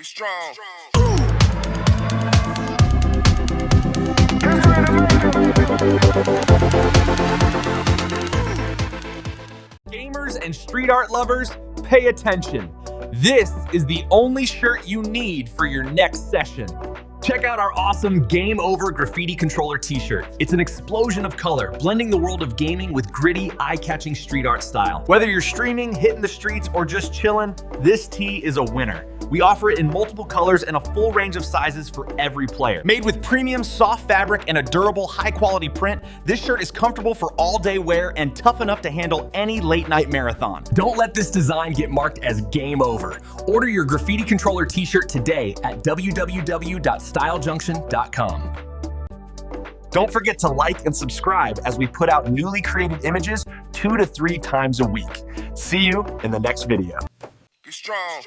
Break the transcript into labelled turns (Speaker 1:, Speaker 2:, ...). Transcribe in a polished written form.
Speaker 1: Get strong.
Speaker 2: Gamers and street art lovers, pay attention. This is the only shirt you need for your next session. Check out our awesome Game Over Graffiti Controller t-shirt. It's an explosion of color, blending the world of gaming with gritty, eye-catching street art style. Whether you're streaming, hitting the streets, or just chilling, this tee is a winner. We offer it in multiple colors and a full range of sizes for every player. Made with premium soft fabric and a durable, high-quality print, this shirt is comfortable for all-day wear and tough enough to handle any late-night marathon. Don't let this design get marked as game over. Order your Graffiti Controller t-shirt today at www.stylejunction.com. Don't forget to like and subscribe as we put out newly created images 2 to 3 times a week. See you in the next video.
Speaker 1: Get strong.